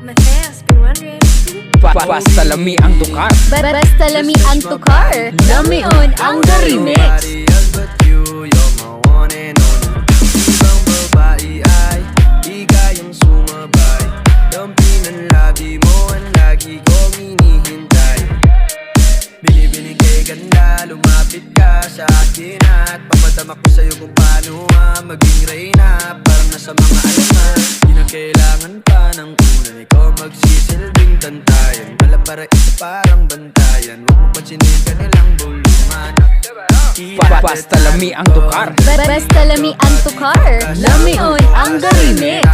My fans been wondering. Basta lami ang tukar. Basta lami ang tukar. Lamion ang the remix. You're my one and only. Ibang babae ay di kayang sumabay. Dampi ng labi mo ang lagi kong hinihintay. Bili-bili kay ganda, lumapit ka sa akin at papadama ko sa'yo kung paano maging reyna. Parang nasa mga alaman, di na kailangan pa ng unan. Ikaw magsisilbing tantayan, wala para isa parang bantayan. Huwag mo pansinin ka nilang buluman. Basta lami ang tukar. Basta lami ang tukar. Lamion ang the remix.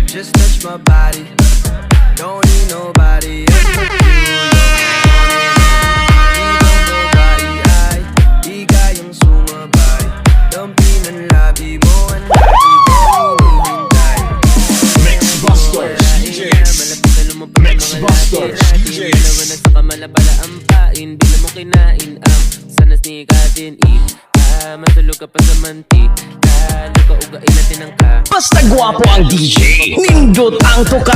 Just touch my body, don't need nobody else but you. Ibang babae ay di kayang sumabay. Dampi ng labi mo ang lagi kong hinihintay. Mix Busters DJs. Mix Busters DJs. Dalawa na sa kamalapala ang pain. Bila mo kinain ang sanas ni Kadin matulog ka pa sa manti. Luka ugain natin ang ka. Basta gwapo ang DJ, nindot ang tukar.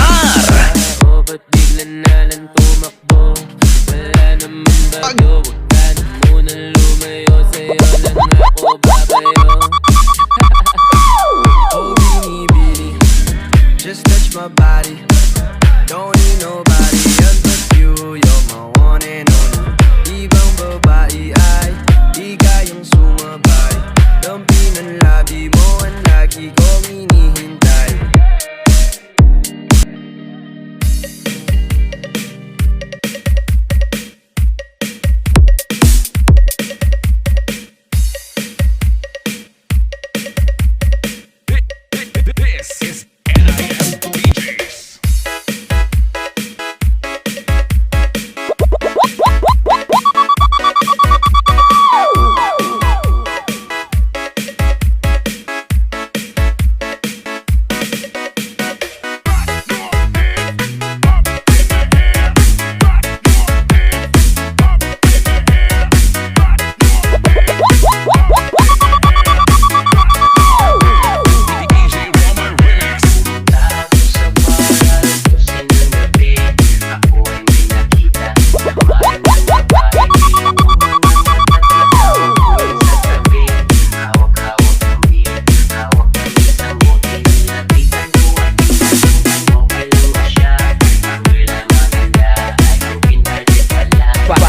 Oo, ba't bigla na lang tumakbo? Wala naman bago. Huwag ka na munang lumayo. Sa'yo lang ako babayo. Oh, bini-bini, just touch my body, don't need nobody else but you. You're my one and only. Ibang babae ay di kayang sumabay. Dampi ng labi mo ang lagi kong hinihintay. This is NIM DJs.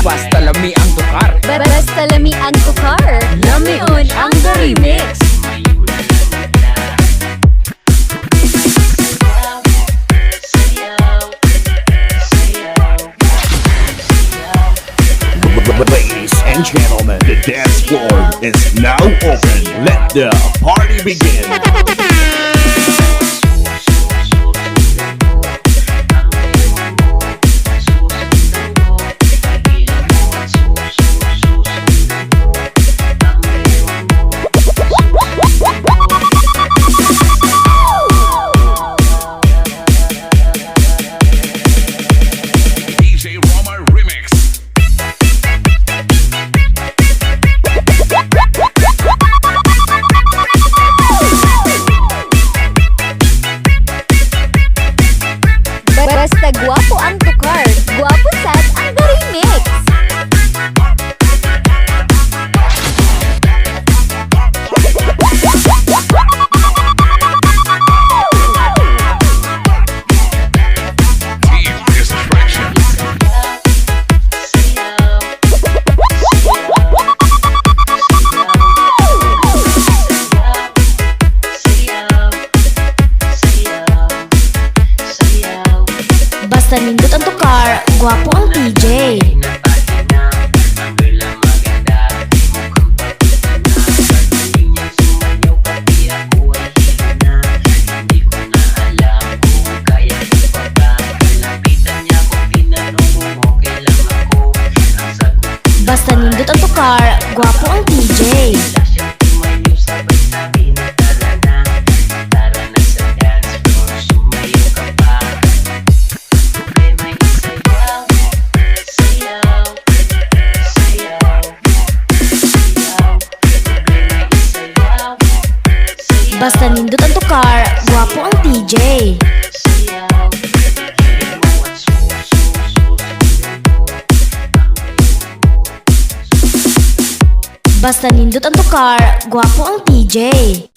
Basta lami ang tukar. Basta lami ang tukar. Lamion ang the remix. Ladies and gentlemen, the dance floor is now open. Let the party begin. DJ Roma Remix. Basta gwapo ang tukar. Gwapo sad ang the remix. Deep distraction. Basta nindot ang tukar. Gwapo ang DJ. Basta nindot ang tukar. Gwapo ang DJ. Basta nindot ang tukar. tukar, gwapo ang TJ. Basta nindot ang tukar, gwapo ang TJ.